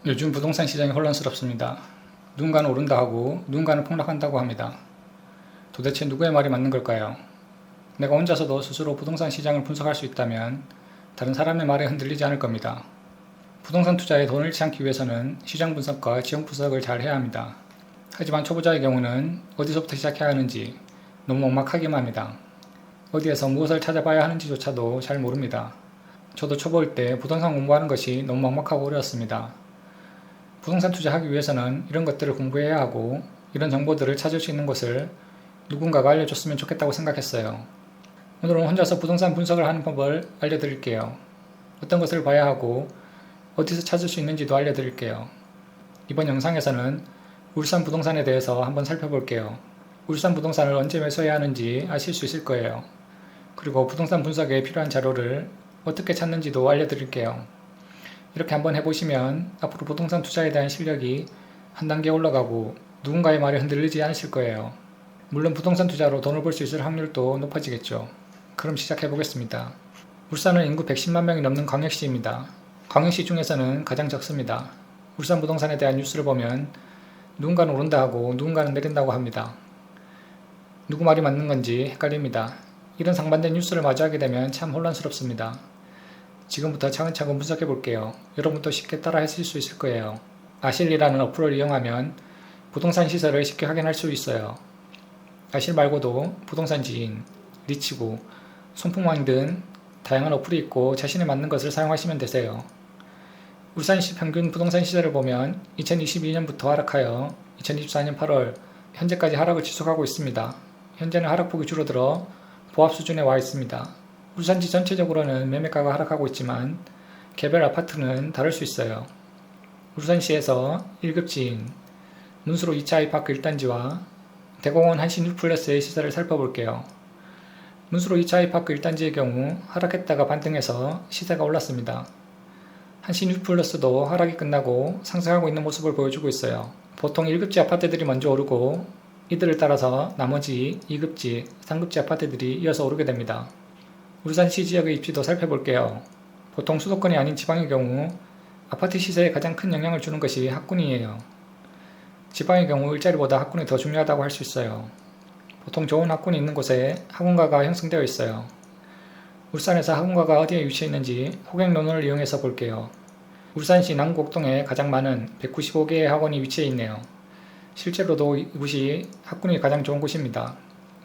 요즘 부동산 시장이 혼란스럽습니다. 누군가는 오른다 하고 누군가는 폭락한다고 합니다. 도대체 누구의 말이 맞는 걸까요? 내가 혼자서도 스스로 부동산 시장을 분석할 수 있다면 다른 사람의 말에 흔들리지 않을 겁니다. 부동산 투자에 돈을 잃지 않기 위해서는 시장 분석과 지형 분석을 잘 해야 합니다. 하지만 초보자의 경우는 어디서부터 시작해야 하는지 너무 막막하기만 합니다. 어디에서 무엇을 찾아봐야 하는지조차도 잘 모릅니다. 저도 초보일 때 부동산 공부하는 것이 너무 막막하고 어려웠습니다. 부동산 투자하기 위해서는 이런 것들을 공부해야 하고 이런 정보들을 찾을 수 있는 곳을 누군가가 알려줬으면 좋겠다고 생각했어요. 오늘은 혼자서 부동산 분석을 하는 법을 알려드릴게요. 어떤 것을 봐야 하고 어디서 찾을 수 있는지도 알려드릴게요. 이번 영상에서는 울산 부동산에 대해서 한번 살펴볼게요. 울산 부동산을 언제 매수해야 하는지 아실 수 있을 거예요. 그리고 부동산 분석에 필요한 자료를 어떻게 찾는지도 알려드릴게요. 이렇게 한번 해보시면 앞으로 부동산 투자에 대한 실력이 한 단계 올라가고 누군가의 말에 흔들리지 않으실 거예요. 물론 부동산 투자로 돈을 벌 수 있을 확률도 높아지겠죠. 그럼 시작해보겠습니다. 울산은 인구 110만 명이 넘는 광역시입니다. 광역시 중에서는 가장 적습니다. 울산 부동산에 대한 뉴스를 보면 누군가는 오른다 하고 누군가는 내린다고 합니다. 누구 말이 맞는 건지 헷갈립니다. 이런 상반된 뉴스를 마주하게 되면 참 혼란스럽습니다. 지금부터 차근차근 분석해 볼게요. 여러분도 쉽게 따라 하실 수 있을 거예요. 아실이라는 어플을 이용하면 부동산 시세를 쉽게 확인할 수 있어요. 아실 말고도 부동산 지인, 리치고, 손풍왕 등 다양한 어플이 있고 자신에 맞는 것을 사용하시면 되세요. 울산시 평균 부동산 시세를 보면 2022년부터 하락하여 2024년 8월 현재까지 하락을 지속하고 있습니다. 현재는 하락폭이 줄어들어 보합 수준에 와 있습니다. 울산시 전체적으로는 매매가가 하락하고 있지만 개별 아파트는 다를 수 있어요. 울산시에서 1급지인 문수로 2차 아이파크 1단지와 대공원 한신 뉴플러스의 시세를 살펴볼게요. 문수로 2차 아이파크 1단지의 경우 하락했다가 반등해서 시세가 올랐습니다. 한신 뉴플러스도 하락이 끝나고 상승하고 있는 모습을 보여주고 있어요. 보통 1급지 아파트들이 먼저 오르고 이들을 따라서 나머지 2급지, 3급지 아파트들이 이어서 오르게 됩니다. 울산시 지역의 입지도 살펴볼게요. 보통 수도권이 아닌 지방의 경우 아파트 시세에 가장 큰 영향을 주는 것이 학군이에요. 지방의 경우 일자리보다 학군이 더 중요하다고 할 수 있어요. 보통 좋은 학군이 있는 곳에 학원가가 형성되어 있어요. 울산에서 학원가가 어디에 위치해 있는지 호객논문을 이용해서 볼게요. 울산시 남곡동에 가장 많은 195개의 학원이 위치해 있네요. 실제로도 이곳이 학군이 가장 좋은 곳입니다.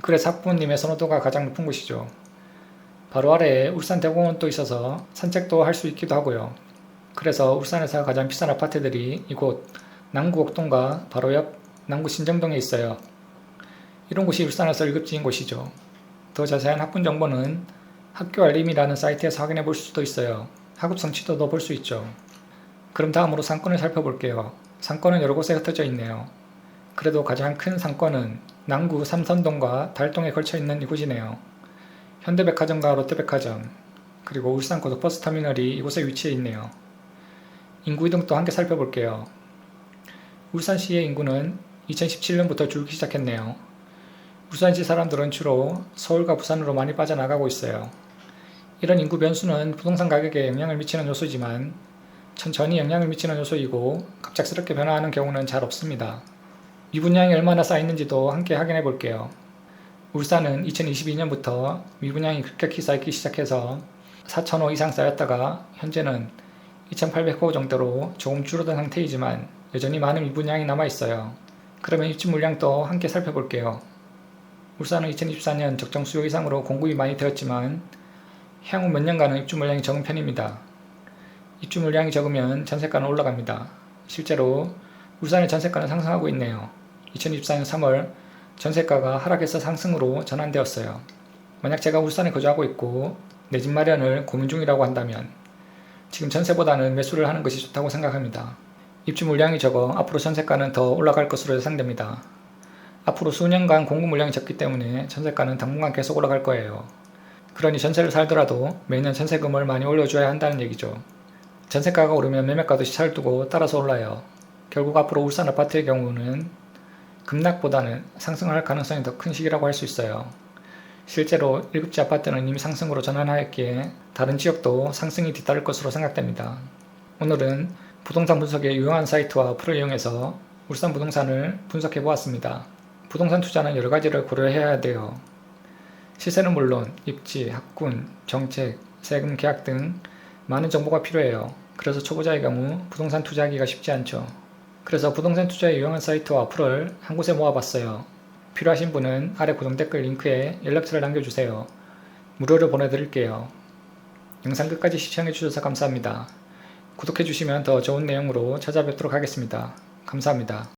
그래서 학부모님의 선호도가 가장 높은 곳이죠. 바로 아래에 울산 대공원도 있어서 산책도 할 수 있기도 하고요. 그래서 울산에서 가장 비싼 아파트들이 이곳 남구옥동과 바로 옆 남구 신정동에 있어요. 이런 곳이 울산에서 1급지인 곳이죠. 더 자세한 학군 정보는 학교 알림이라는 사이트에서 확인해 볼 수도 있어요. 학업 성취도도 볼 수 있죠. 그럼 다음으로 상권을 살펴볼게요. 상권은 여러 곳에 흩어져 있네요. 그래도 가장 큰 상권은 남구 삼선동과 달동에 걸쳐 있는 이곳이네요. 현대백화점과 롯데백화점, 그리고 울산 고속버스터미널이 이곳에 위치해 있네요. 인구 이동도 함께 살펴볼게요. 울산시의 인구는 2017년부터 줄기 시작했네요. 울산시 사람들은 주로 서울과 부산으로 많이 빠져나가고 있어요. 이런 인구 변수는 부동산 가격에 영향을 미치는 요소지만 천천히 영향을 미치는 요소이고 갑작스럽게 변화하는 경우는 잘 없습니다. 미분양이 얼마나 쌓이는지도 함께 확인해 볼게요. 울산은 2022년부터 미분양이 급격히 쌓이기 시작해서 4,000호 이상 쌓였다가 현재는 2,800호 정도로 조금 줄어든 상태이지만 여전히 많은 미분양이 남아있어요. 그러면 입주 물량도 함께 살펴볼게요. 울산은 2024년 적정 수요 이상으로 공급이 많이 되었지만 향후 몇 년간은 입주 물량이 적은 편입니다. 입주 물량이 적으면 전세가는 올라갑니다. 실제로 울산의 전세가는 상승하고 있네요. 2024년 3월 전세가가 하락해서 상승으로 전환되었어요. 만약 제가 울산에 거주하고 있고 내 집 마련을 고민 중이라고 한다면 지금 전세보다는 매수를 하는 것이 좋다고 생각합니다. 입주 물량이 적어 앞으로 전세가는 더 올라갈 것으로 예상됩니다. 앞으로 수년간 공급 물량이 적기 때문에 전세가는 당분간 계속 올라갈 거예요. 그러니 전세를 살더라도 매년 전세금을 많이 올려줘야 한다는 얘기죠. 전세가가 오르면 매매가도 시차를 두고 따라서 올라요. 결국 앞으로 울산 아파트의 경우는 급락보다는 상승할 가능성이 더 큰 시기라고 할 수 있어요. 실제로 1급지 아파트는 이미 상승으로 전환하였기에 다른 지역도 상승이 뒤따를 것으로 생각됩니다. 오늘은 부동산 분석에 유용한 사이트와 어플을 이용해서 울산 부동산을 분석해 보았습니다. 부동산 투자는 여러 가지를 고려해야 돼요. 시세는 물론 입지, 학군, 정책, 세금 계약 등 많은 정보가 필요해요. 그래서 초보자의 경우 부동산 투자하기가 쉽지 않죠. 그래서 부동산 투자에 유용한 사이트와 어플을 한 곳에 모아봤어요. 필요하신 분은 아래 고정 댓글 링크에 연락처를 남겨주세요. 무료로 보내드릴게요. 영상 끝까지 시청해주셔서 감사합니다. 구독해주시면 더 좋은 내용으로 찾아뵙도록 하겠습니다. 감사합니다.